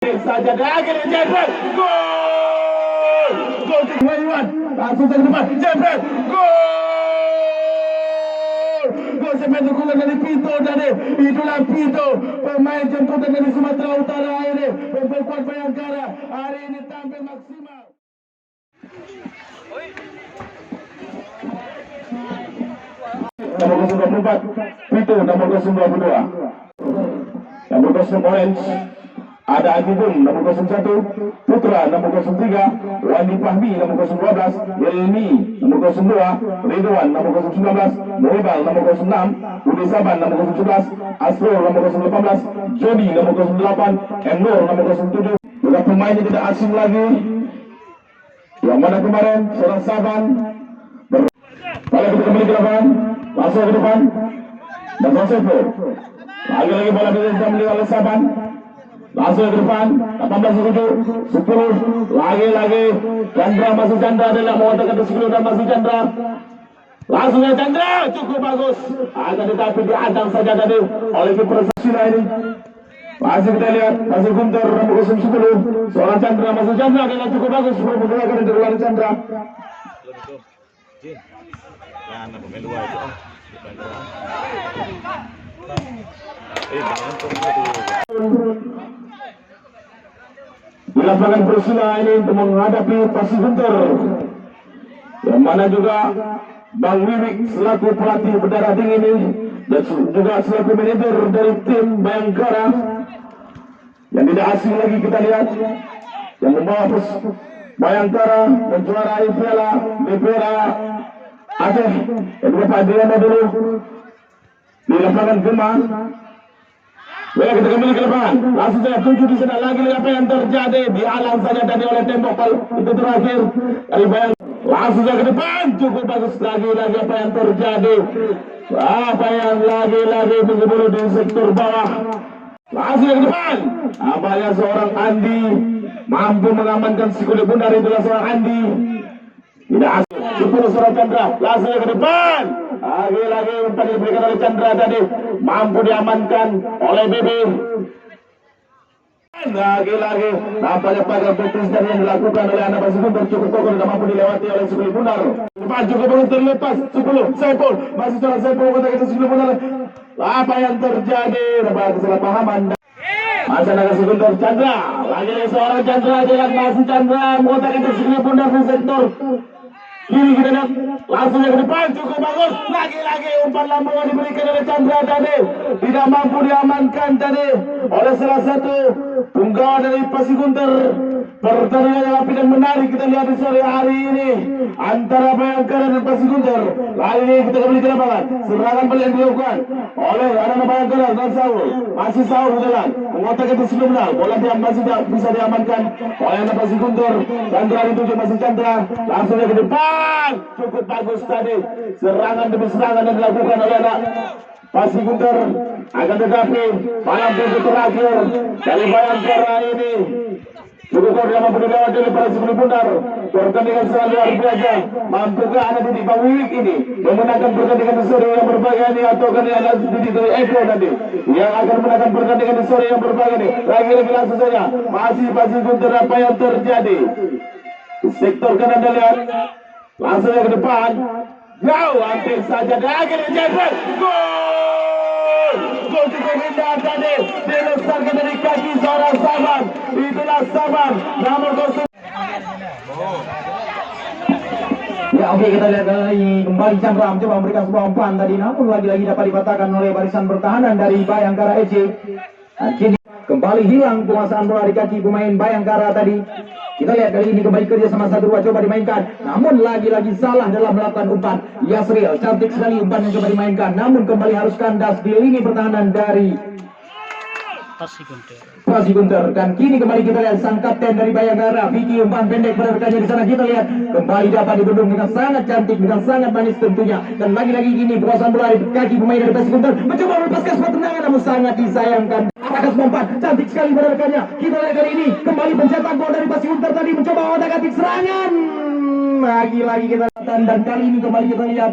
Saja akhirnya Jebret gol, gol Iwan langsung ke depan Jebret gol, gol semen dukungan dari Pito tadi. Itulah Pito, pemain jemputan dari Sumatera Utara ini, memperkuat Bayangkara hari ini tampil maksimal. Nomor 24 Pito, nomor 22 nomor 0 Orange ada Agibum nomor 01, Putra nomor 03, Wandi Fahmi nomor 012, Ilmi nomor 02, Ridwan nomor 019, Mohibal nomor 06, Udi Saban nomor 017, Asrul nomor 018, Jody nomor 08, Nur nomor 07. Juga pemain yang tidak asing lagi, yang mana kemarin seorang Saban bola kita kembali ke depan, masuk ke depan dan Sosepo lagi bola diambil oleh Saban. Langsung ke depan 18-7 10 lagi Chandra masih Chandra adalah mengatakan ke 10 dan masih Chandra langsungnya Chandra cukup bagus akan tetapi diadang saja tadi oleh kiper Sila ini. Masih kita lihat masih Guntur nomor 10 seorang Chandra masih Chandra adalah cukup bagus menggunakan dari luar Chandra. Di lapangan Persila ini untuk menghadapi Pasir Guntur, yang mana juga Bang Wiwik selaku pelatih berdarah dingin ini dan juga selaku manajer dari tim Bayangkara yang tidak asing lagi kita lihat yang membawa Bayangkara menjuarai Piala BPRA Aceh yang Bapak Adriano dulu di lapangan Gema. Baik, kita kembali ke depan. Langsung saya tuju di sana lagi apa yang terjadi. Dialang saja tadi oleh tembok itu terakhir dari Bayang. Langsung saja ke depan. Cukup bagus lagi apa yang terjadi. Apa yang lagi begitu di sektor bawah. Langsung ke depan. Apanya seorang Andi mampu mengamankan si kulit bundar, itulah seorang Andi. Tidak asing. 10 seorang Chandra. Langsung ke depan. Lagi umpan diberikan oleh Chandra tadi mampu diamankan oleh Bibi. Lagi nampaknya pagar betis dan yang dilakukan oleh anak Pasir Guntur cukup kokoh dan mampu dilewati oleh Sukuli Bundar. Depan cukup bagus terlepas 10 Saipul masih seorang Saipul kata kita Sukuli Bundar. Apa yang terjadi? Dapat kesalahpahaman. Masa nak Pasir Guntur Chandra lagi seorang Chandra jalan masih Chandra mengatakan kita Sukuli Bundar di sektor kiri kita lihat langsung ke depan cukup bagus lagi umpan lambung yang diberikan oleh Chandra tadi tidak mampu diamankan tadi oleh salah satu punggawa dari Pasir Guntur. Pertandingan yang api dan menarik kita lihat di sore hari ini antara Bayangkara dan Pasir Guntur. Kali ini kita kembali ke lapangan, serangan balik yang dilakukan oleh anak Bayangkara dan Saul masih Saul berjalan mengotak itu sebelumnya bola dia masih tidak bisa diamankan oleh anak Pasir Guntur. Chandra dituju masih Chandra langsung ke depan cukup bagus tadi serangan demi serangan yang dilakukan oleh anak Pasir Guntur. Akan tetapi malam pintu terakhir dari Bayangkara ini cukup kau dia mampu dilewati oleh para Sukuli Bundar. Pertandingan sangat luar biasa. Mampukah anak didik Bang Wiwik ini memenangkan pertandingan di sore yang berbahaya ini atau kan anak didik dari Eko nanti yang akan menangkan pertandingan di sore yang berbahaya ini? Lagi langsung saja masih Pasir Guntur. Apa yang terjadi sektor kanan anda lihat langsung ke depan jauh hampir saja dan akhirnya Jebret gol cukup indah tadi dilesarkan dari kaki seorang Saban. Itulah Saban nomor 0. Ya oke, kita lihat lagi kembali Chandra mencoba memberikan sebuah umpan tadi namun lagi-lagi dapat dipatahkan oleh barisan pertahanan dari Bayangkara FC. Dan kini kembali hilang penguasaan bola di kaki pemain Bayangkara tadi. Kita lihat kali ini kembali kerja sama 1-2 coba dimainkan. Namun lagi-lagi salah dalam melakukan umpan. Yasril cantik sekali umpan yang coba dimainkan. Namun kembali harus kandas di lini pertahanan dari Pasir Guntur. Dan kini kembali kita lihat sang kapten dari Bayangkara Vicky umpan pendek pada rekannya di sana. Kita lihat kembali dapat dibendung dengan sangat cantik, dengan sangat manis tentunya. Dan lagi-lagi kini penguasaan bola di kaki pemain dari Pasir Guntur mencoba melepaskan sebuah tendangan namun sangat disayangkan. Atas umpan cantik sekali pada rekannya. Kita lihat kali ini kembali pencetak gol dari Pasir Guntur tadi mencoba otak-atik serangan. Lagi-lagi kita lihat dan kali ini kembali kita lihat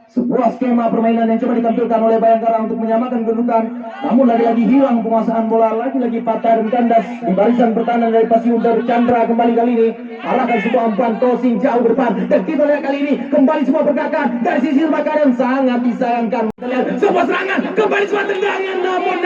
Sebuah skema permainan yang coba ditampilkan oleh Bayangkara untuk menyamakan kedudukan, namun lagi-lagi hilang penguasaan bola, lagi-lagi patah dan kandas di barisan pertahanan dari Pasiunter. Chandra kembali kali ini arahkan sebuah umpan crossing jauh ke depan, dan kita lihat kali ini kembali semua pergerakan dari sisi sebelah kanan sangat disayangkan. Kita lihat sebuah serangan kembali sebuah tendangan, namun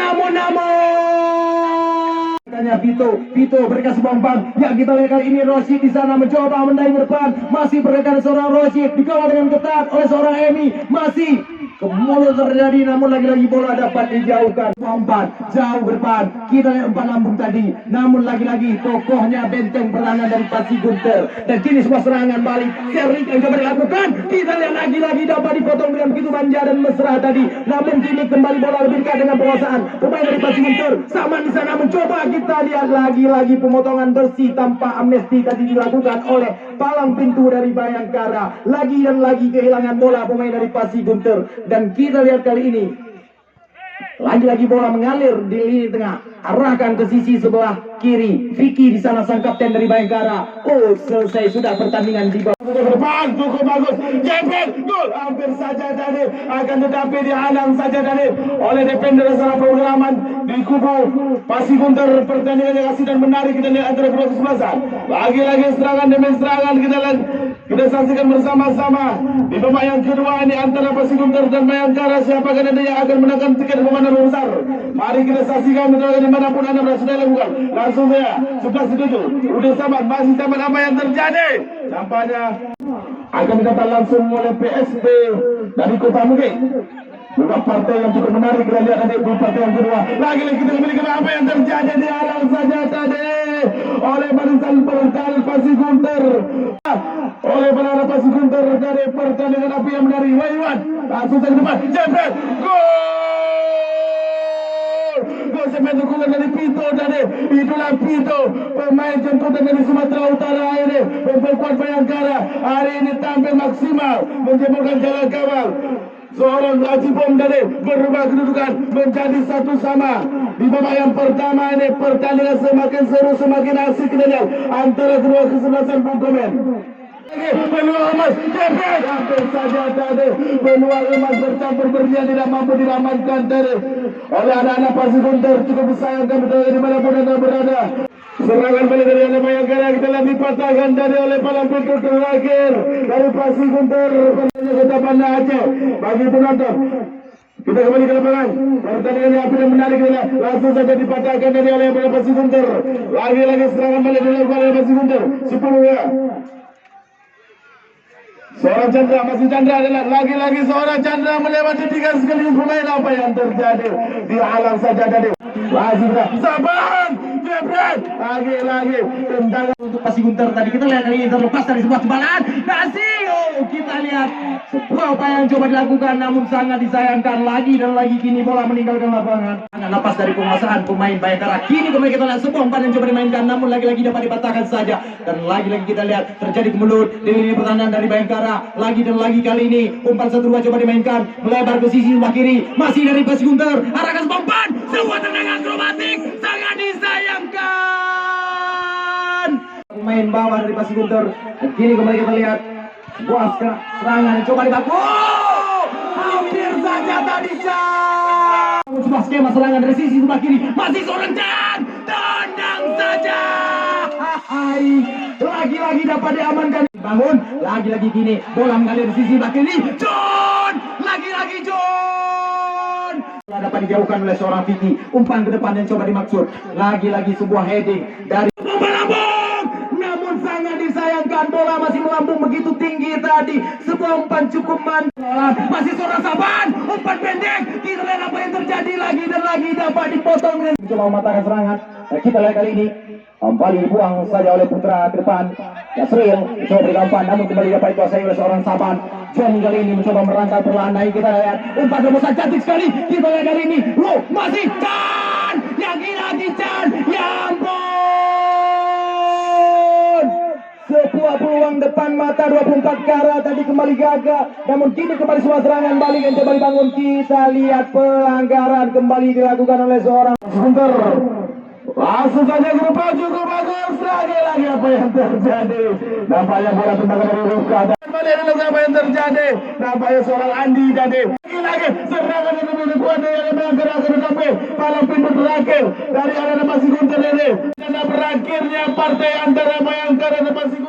Vito berikan sebuah umpan yang kita lihat kali ini. Rosyid di sana mencoba mendayung ke depan, masih berikan seorang Rosyid dikawal dengan ketat oleh seorang Emi, masih kemudian terjadi, namun lagi-lagi bola dapat dijauhkan. Umpan jauh ke depan, kita lihat umpan lambung tadi, namun lagi-lagi kokohnya benteng pertahanan dari Pasigunter, dan kini sebuah serangan balik seri yang coba dilakukan. Kita lihat lagi-lagi dapat dipotong dengan begitu manja dan mesra tadi, namun kini kembali bola lebih dekat dengan penguasaan pemain dari Pasigunter. Saman di sana mencoba, kita lihat lagi-lagi pemotongan bersih tanpa amnesti tadi dilakukan oleh palang pintu dari Bayangkara. Lagi dan lagi kehilangan bola pemain dari Pasigunter, dan kita lihat kali ini lagi-lagi bola mengalir di lini tengah, arahkan ke sisi sebelah kiri. Vicky di sana sang kapten dari Bayangkara. Oh, selesai sudah pertandingan di bawah. Depan cukup bagus, jepit gol, hampir saja tadi, akan tetapi dihalang saja tadi oleh defender secara programaman di kubu Pasigunter. Pertandingan yang asik dan menarik kita lihat antara kedua kesebelasan. Lagi-lagi serangan demi serangan kita saksikan bersama-sama di babak yang kedua ini antara Pasigunter dan Bayangkara. Siapakah nanti yang akan menangkan tiket pemenang besar? Mari kita saksikan dimanapun anda berada. Sudah lakukan langsung saya sudah setuju, udah sabar, masih sabar apa yang terjadi. Nampaknya akan dikatakan langsung oleh PSB dari Kota Mugi. Juga partai yang cukup menarik, kita lihat nanti di partai yang kedua. Lagi-lagi kita kembali ke apa yang terjadi, dihalang saja tadi oleh barisan pertahanan Pasigunter. Oleh penara Pasigunter dari pertandingan api yang menarik. Waiwan langsung saja ke depan, jepret, gol! Gol semen dukungan dari Pito tadi. Itulah Pito, pemain jemputan dari Sumatera Utara ini, memperkuat Bayangkara. Hari ini tampil maksimal menjebolkan jalan kawal. Seorang Haji Bom tadi berubah kedudukan menjadi 1-1 di babak yang pertama ini. Pertandingan semakin seru, semakin asik kita lihat antara kedua kesebelasan Bung Komen. Peluang emas, jepit, hampir saja tadi peluang emas bercampur berlian tidak mampu diramankan tadi oleh anak-anak Pasigunter. Cukup disayangkan betul dimanapun anda berada. Serangan balik dari anak Bayangkara, kita lihat dipatahkan tadi oleh palang pintu terakhir dari Pasigunter. Kota Banda Aceh bagi penonton. Kita kembali ke lapangan. Pertandingan yang api dan menarik ini langsung saja dipatahkan tadi oleh Pasigunter. Lagi-lagi serangan balik dilakukan oleh Pasigunter. 10 ya. Seorang Chandra, masih Chandra adalah lagi-lagi seorang Chandra melewati 3 sekaligus pemain. Apa yang terjadi? Dihalang saja tadi. Lagi sudah sabaran, jebret, lagi-lagi tendangan untuk Pasigunter tadi. Kita lihat kali ini terlepas dari sebuah cobaan. Kita lihat sebuah upaya yang coba dilakukan, namun sangat disayangkan. Lagi dan lagi kini bola meninggalkan lapangan. Napas dari penguasaan pemain Bayangkara. Kini kembali kita lihat sebuah umpan yang coba dimainkan, namun lagi-lagi dapat dipatahkan saja. Dan lagi-lagi kita lihat terjadi kemelut di lini pertahanan dari Bayangkara. Lagi dan lagi kali ini umpan 1-2 coba dimainkan, melebar ke sisi sebelah kiri, masih dari Pasigunter. Arahkan sebuah umpan, sebuah tendangan akrobatik sangat disayangkan. Pemain bawah dari Pasigunter. Dan kini kembali kita lihat sebuah serangan yang coba dibantu. Hampir saja tadi sebuah skema serangan dari sisi sebelah kiri, masih seorang tendang saja. Lagi-lagi dapat diamankan. Bangun, lagi-lagi kini bola mengalir di sisi sebelah kiri. John, lagi-lagi John. Dapat dijauhkan oleh seorang Vicky. Umpan ke depan yang coba dimaksud. Lagi-lagi sebuah heading dari lambung, namun sangat disayangkan bola masih melambung begitu tinggi tadi. Sebuah umpan cukup mantap. Masih seorang Saban, umpan pendek. Kita lihat apa yang terjadi, lagi dan lagi dapat dipotong. Coba mematahkan serangan. Nah, kita lihat kali ini kembali dibuang saja oleh Putra ke depan. Yasril mencoba berikan umpan, namun kembali dapat dikuasai oleh seorang Saban. John kali ini mencoba merangkak perlahan naik. Kita lihat umpan terobosan cantik sekali. Kita lihat kali ini masih Chan, lagi-lagi Chan. Ya ampun, sebuah peluang depan mata 24 karat tadi kembali gagal, namun kini kembali sebuah serangan balik yang coba dibangun. Kita lihat pelanggaran kembali dilakukan oleh seorang Pasigunter. Langsung saja ke depan, cukup bagus. Lagi-lagi apa yang terjadi? Nampaknya bola tendangan dari Ruka. Balik dulu apa yang terjadi. Nampaknya seorang Andi jadi lagi serangan yang lebih kuat yang menggerakkan sampai malam pintu terakhir dari arena Masih Guntur ini. Dan berakhirnya partai antara Bayangkara dan Masih